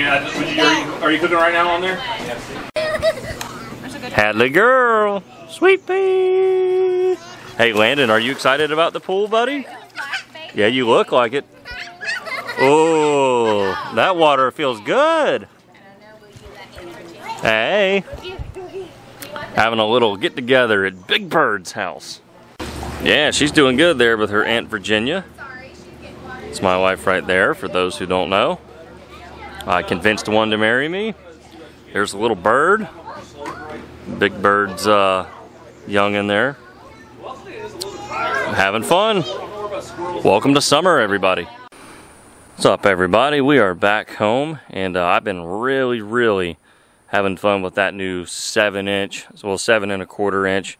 mean, are you cooking right now on there? Hadley girl, sweet pea. Hey Landon, are you excited about the pool, buddy? Yeah, you look like it. Oh, that water feels good. Hey, having a little get together at Big Bird's house. Yeah, she's doing good there with her Aunt Virginia. It's my wife right there, for those who don't know. I convinced one to marry me. There's a little bird. Big Bird's young in there. Having fun. Welcome to summer, everybody. What's up, everybody? We are back home, and I've been really having fun with that new 7-inch, well 7¼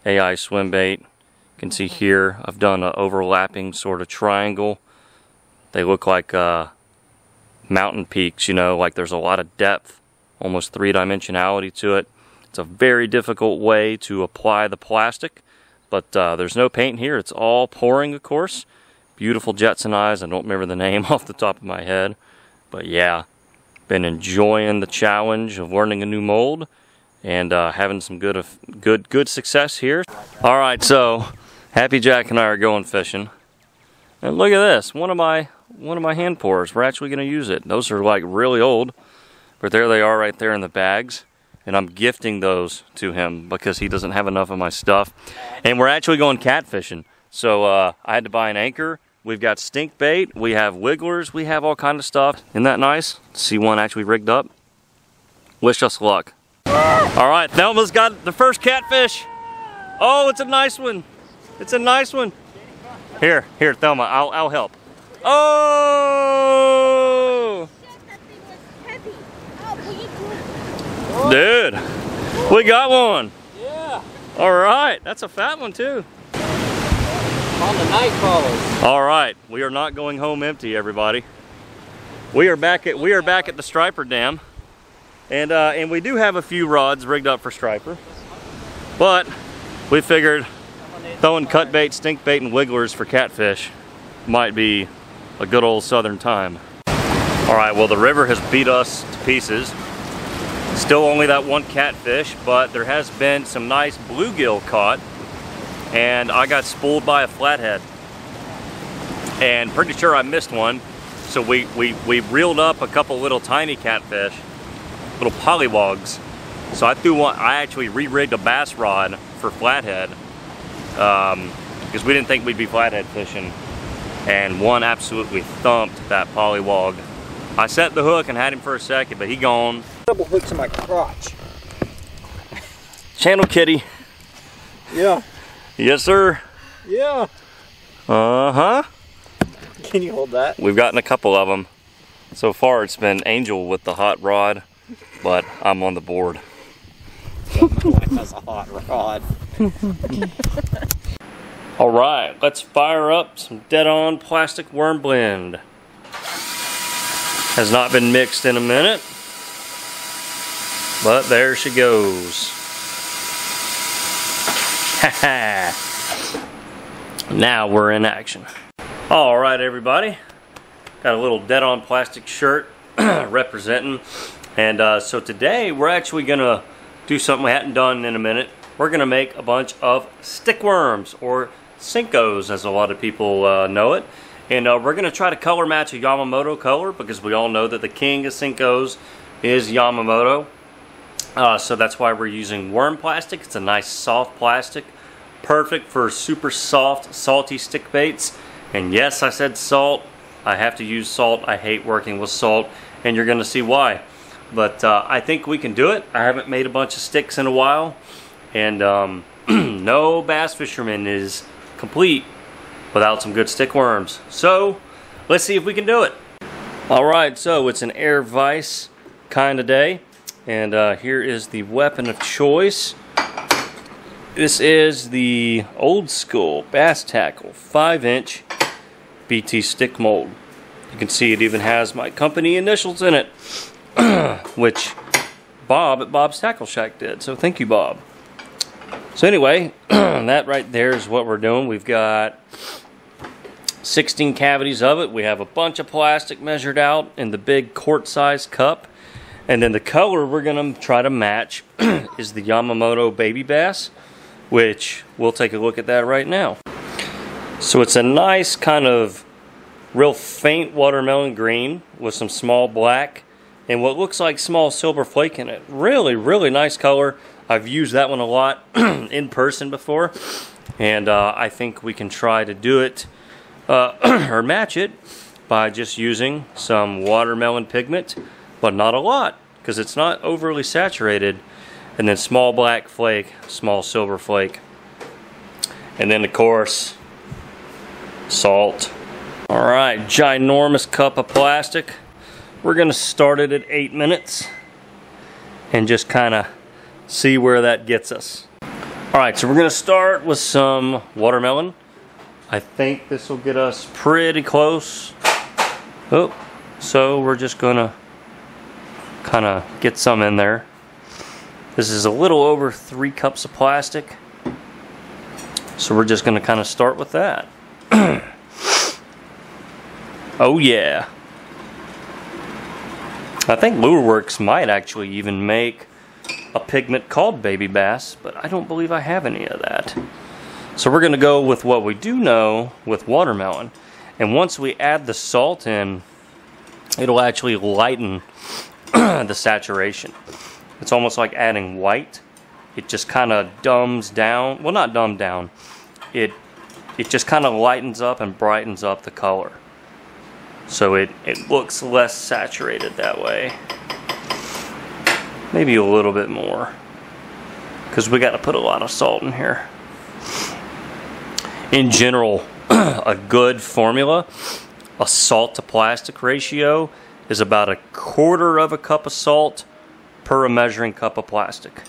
AI swim bait. You can see here I've done an overlapping sort of triangle. They look like mountain peaks, you know, like there's a lot of depth, almost 3-dimensionality to it. It's a very difficult way to apply the plastic, but there's no paint here. It's all pouring, of course. Beautiful Jetson eyes. I don't remember the name off the top of my head, but yeah, been enjoying the challenge of learning a new mold and having some good success here. All right, so Happy Jack and I are going fishing, and look at this. One of my hand pours. We're actually going to use it. Those are like really old, but there they are right there in the bags. And I'm gifting those to him because he doesn't have enough of my stuff. And we're actually going catfishing. So I had to buy an anchor. We've got stink bait. We have wigglers. We have all kind of stuff. Isn't that nice? See one actually rigged up. Wish us luck. All right, Thelma's got the first catfish. Oh, it's a nice one. It's a nice one. Here, Thelma, I'll help. Oh! Dude, we got one. Yeah. All right, that's a fat one too. On the night crawlers. All right, we are not going home empty, everybody. We are back at the striper dam, and we do have a few rods rigged up for striper, but we figured throwing cut bait, stink bait, and wigglers for catfish might be a good old southern time. All right, well the river has beat us to pieces. Still only that one catfish, but there has been some nice bluegill caught, and I got spooled by a flathead. And pretty sure I missed one, so we reeled up a couple little tiny catfish, little pollywogs. So I actually re-rigged a bass rod for flathead, because we didn't think we'd be flathead fishing, and one absolutely thumped that pollywog. I set the hook and had him for a second, but he gone. Double hooks in my crotch. Channel kitty. Yeah. Yes, sir. Yeah. Uh-huh. Can you hold that? We've gotten a couple of them. So far it's been Angel with the hot rod, but I'm on the board. That's a hot rod. All right, let's fire up some dead-on plastic worm blend. Has not been mixed in a minute, but there she goes. Now we're in action. All right, everybody. Got a little dead-on plastic shirt representing. And so today we're actually gonna do something we hadn't done in a minute. We're gonna make a bunch of stick worms, or Senkos as a lot of people know it. And we're going to try to color match a Yamamoto color, because we all know that the king of Senkos is Yamamoto. So that's why we're using worm plastic. It's a nice soft plastic, perfect for super soft, salty stick baits. And yes, I said salt. I have to use salt. I hate working with salt, and you're going to see why. But I think we can do it. I haven't made a bunch of sticks in a while, and no bass fisherman is complete without some good stick worms. So let's see if we can do it. All right, so it's an air vise kind of day, and here is the weapon of choice. This is the old school bass tackle 5-inch BT stick mold. You can see it even has my company initials in it, which Bob at Bob's Tackle Shack did, so thank you, Bob. So anyway, that right there is what we're doing. We've got 16 cavities of it. We have a bunch of plastic measured out in the big quart-sized cup. And then the color we're going to try to match is the Yamamoto baby bass, which we'll take a look at that right now. So it's a nice kind of real faint watermelon green with some small black and what looks like small silver flake in it. Really, really nice color. I've used that one a lot in person before, and I think we can try to do it or match it by just using some watermelon pigment, but not a lot because it's not overly saturated, and then small black flake, small silver flake, and then of course salt. Alright, ginormous cup of plastic. We're gonna start it at 8 minutes and just kind of see where that gets us. Alright, so we're gonna start with some watermelon. I think this will get us pretty close. Oh, so we're just gonna kind of get some in there. This is a little over 3 cups of plastic, so we're just gonna kind of start with that. Oh yeah. I think Lure Works might actually even make a pigment called baby bass, but I don't believe I have any of that. So we're gonna go with what we do know with watermelon. And once we add the salt in, it'll actually lighten the saturation. It's almost like adding white. It just kind of dumbs down, well, not dumb down. It just kind of lightens up and brightens up the color. So it looks less saturated that way. Maybe a little bit more, because we got to put a lot of salt in here. In general, a good formula, a salt to plastic ratio, is about 1/4 cup of salt per a measuring cup of plastic.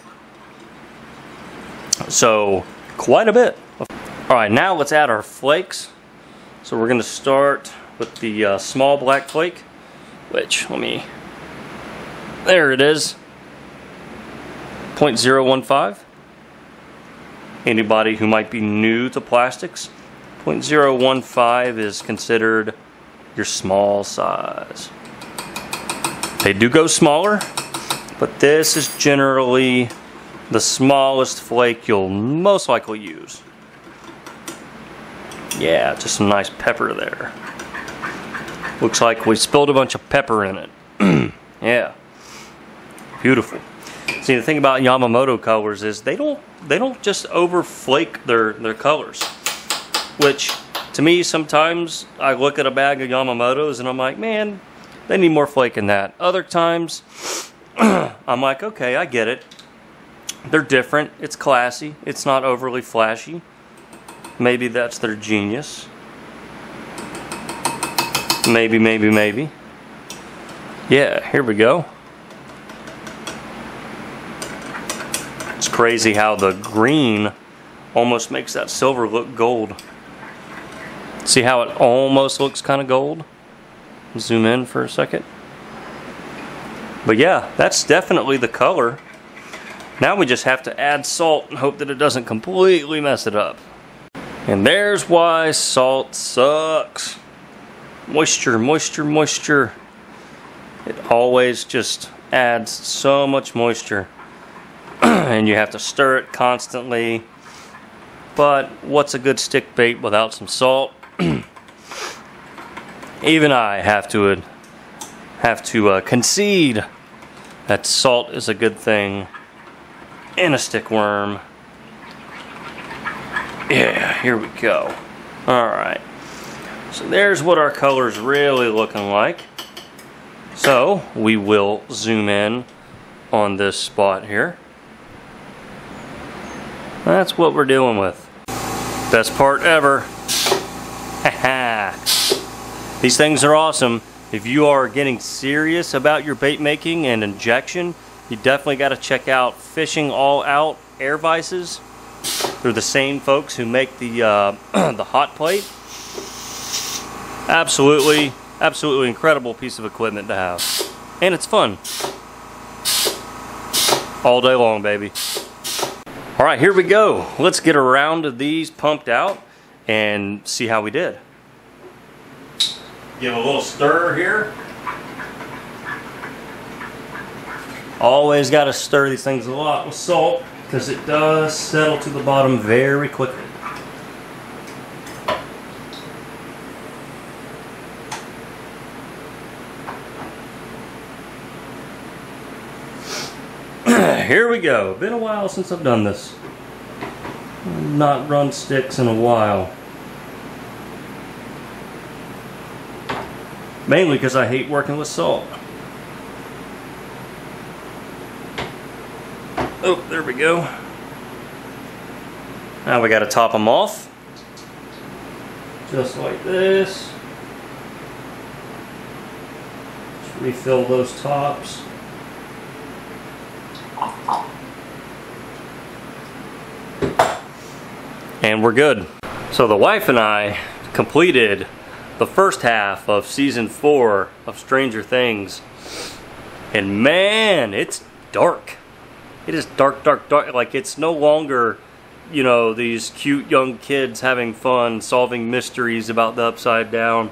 So quite a bit. Alright, now let's add our flakes. So we're going to start with the small black flake, which, there it is, 0.015. Anybody who might be new to plastics, 0.015 is considered your small size. They do go smaller, but this is generally the smallest flake you'll most likely use. Yeah, just some nice pepper there. Looks like we spilled a bunch of pepper in it. Yeah, beautiful. See, the thing about Yamamoto colors is they don't just over flake their colors, which to me sometimes I look at a bag of Yamamotos and I'm like, man, they need more flake than that. Other times I'm like, okay, I get it. They're different. It's classy. It's not overly flashy. Maybe that's their genius. Maybe. Yeah, here we go. It's crazy how the green almost makes that silver look gold. See how it almost looks kind of gold? Zoom in for a second. But yeah, that's definitely the color. Now we just have to add salt and hope that it doesn't completely mess it up. And there's why salt sucks. Moisture, moisture, moisture. It always just adds so much moisture. And you have to stir it constantly. But what's a good stick bait without some salt? Even I have to concede that salt is a good thing in a stick worm. Yeah, here we go. Alright. So there's what our color's really looking like. So we will zoom in on this spot here. That's what we're dealing with. Best part ever. Haha. These things are awesome. If you are getting serious about your bait making and injection, you definitely got to check out Fishing All Out air vices. They're the same folks who make the the hot plate. Absolutely incredible piece of equipment to have, and it's fun all day long, baby. All right, here we go. Let's get a round of these pumped out and see how we did. Give a little stir here. Always got to stir these things a lot with salt because it does settle to the bottom very quickly. Here we go. Been a while since I've done this. Not run sticks in a while. Mainly because I hate working with salt. Oh, there we go. Now we got to top them off. Just like this. Just refill those tops. And we're good. So the wife and I completed the first half of season 4 of Stranger Things. And man, it's dark. It is dark, dark, dark. Like, it's no longer, you know, these cute young kids having fun, solving mysteries about the Upside Down.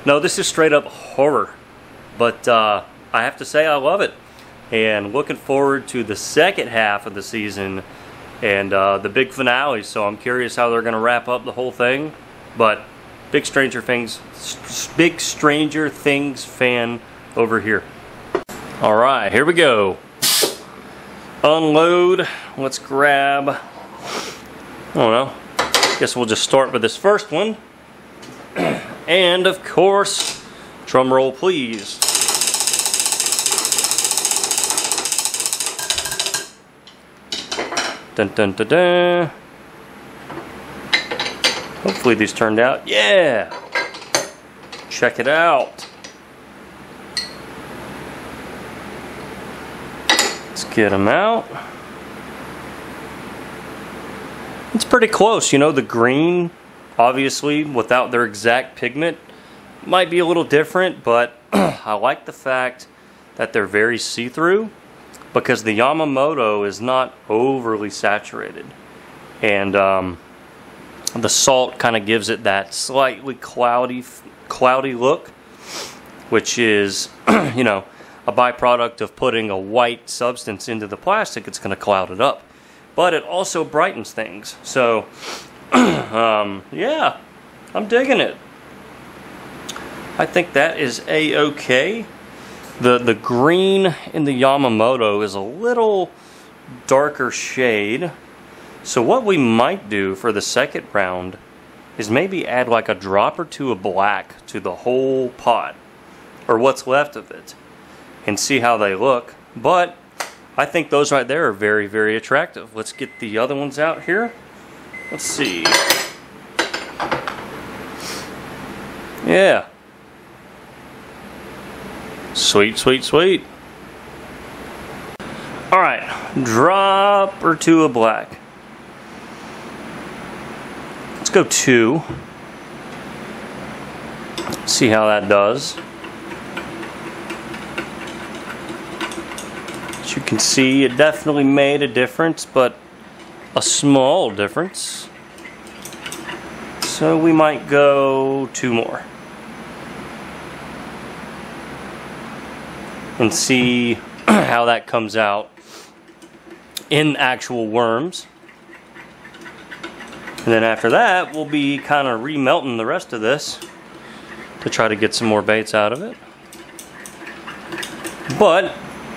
No, this is straight up horror. But I have to say I love it. And looking forward to the second half of the season and the big finale. So I'm curious how they're going to wrap up the whole thing. But big Stranger Things fan over here. All right, here we go. Unload. Let's grab, I don't know, guess we'll just start with this first one. And of course, drum roll please. Dun dun dun dun. Hopefully these turned out. Yeah! Check it out. Let's get them out. It's pretty close, you know, the green, obviously, without their exact pigment, might be a little different, but I like the fact that they're very see-through because the Yamamoto is not overly saturated. And the salt kind of gives it that slightly cloudy look, which is, you know, a byproduct of putting a white substance into the plastic. It's going to cloud it up. But it also brightens things. So, yeah, I'm digging it. I think that is a-okay. The green in the Yamamoto is a little darker shade. So what we might do for the second round is maybe add like a drop or two of black to the whole pot, or what's left of it, and see how they look. But I think those right there are very, very attractive. Let's get the other ones out here. Let's see. Yeah. Sweet, sweet, sweet. Alright, drop or two of black. Let's go 2. See how that does. As you can see, it definitely made a difference, but a small difference. So we might go 2 more. And see how that comes out in actual worms. And then after that, we'll be kind of remelting the rest of this to try to get some more baits out of it. But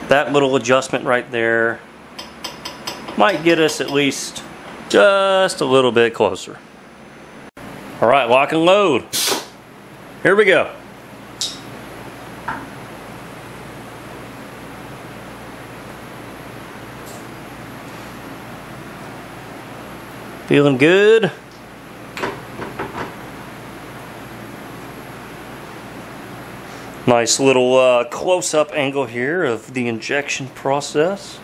that little adjustment right there might get us at least just a little bit closer. All right, lock and load. Here we go. Feeling good. Nice little close-up angle here of the injection process.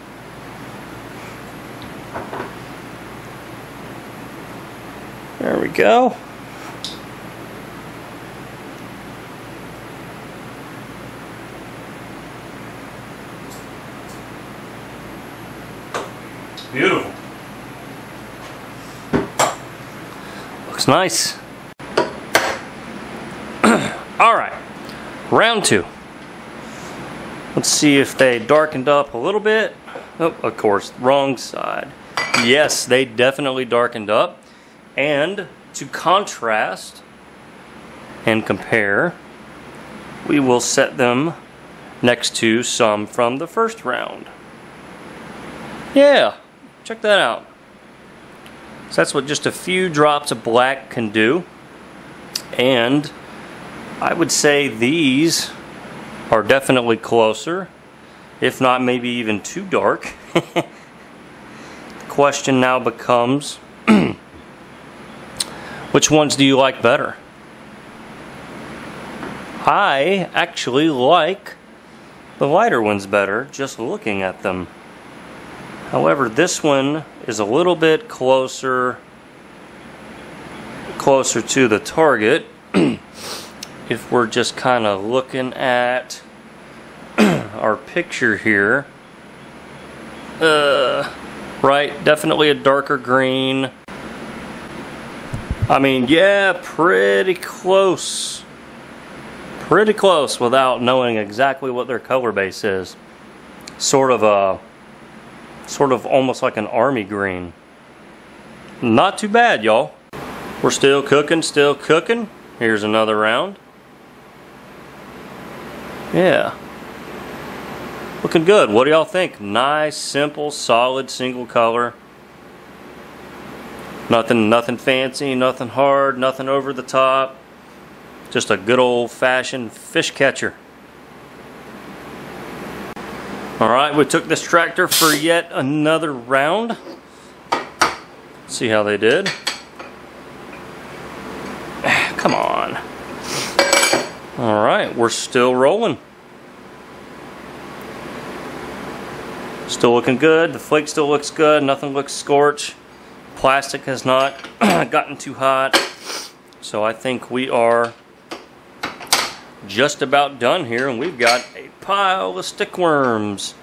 There we go. Beautiful. Looks nice. Alright, round 2. Let's see if they darkened up a little bit. Oh, of course, wrong side. Yes, they definitely darkened up. And to contrast and compare, we will set them next to some from the first round. Yeah, check that out. So that's what just a few drops of black can do. And I would say these are definitely closer, if not maybe even too dark. The question now becomes, which ones do you like better? I actually like the lighter ones better, just looking at them. However, this one is a little bit closer to the target. If we're just kind of looking at our picture here. Right, definitely a darker green. I mean, yeah, pretty close. Pretty close without knowing exactly what their color base is. Sort of almost like an army green. Not too bad, y'all. We're still cooking, still cooking. Here's another round. Yeah. Looking good. What do y'all think? Nice, simple, solid, single color. Nothing fancy, nothing hard, nothing over the top. Just a good old-fashioned fish catcher. Alright, we took this tractor for yet another round. See how they did. Come on. Alright, we're still rolling. Still looking good. The flake still looks good. Nothing looks scorched. Plastic has not gotten too hot. So I think we are just about done here, and we've got a pile of stickworms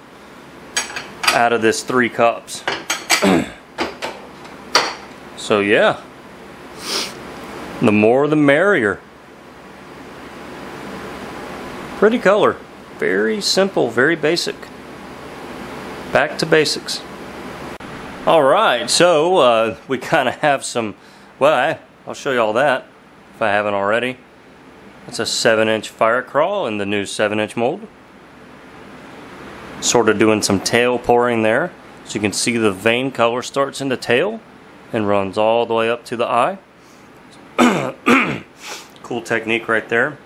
out of this 3 cups. So yeah, the more the merrier. Pretty color, very simple, very basic. Back to basics. Alright, so we kind of have some, well, I'll show you all that if I haven't already. It's a 7-inch fire crawl in the new 7-inch mold. Sort of doing some tail pouring there. So you can see the vein color starts in the tail and runs all the way up to the eye. Cool technique right there.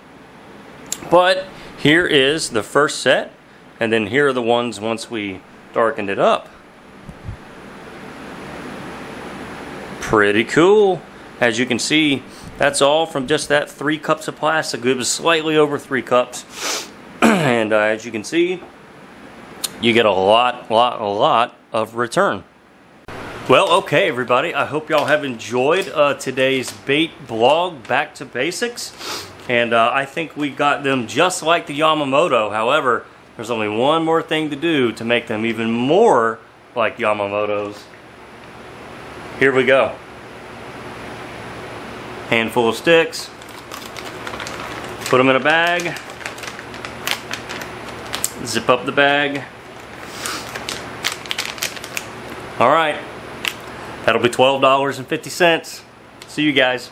But here is the first set, and then here are the ones once we darkened it up. Pretty cool. As you can see, that's all from just that 3 cups of plastic. It was slightly over 3 cups. And as you can see, you get a lot of return. Well, okay, everybody. I hope y'all have enjoyed today's bait blog, Back to Basics. And I think we got them just like the Yamamoto. However, there's only one more thing to do to make them even more like Yamamoto's. Here we go. Handful of sticks. Put them in a bag. Zip up the bag. Alright. That'll be $12.50. See you guys.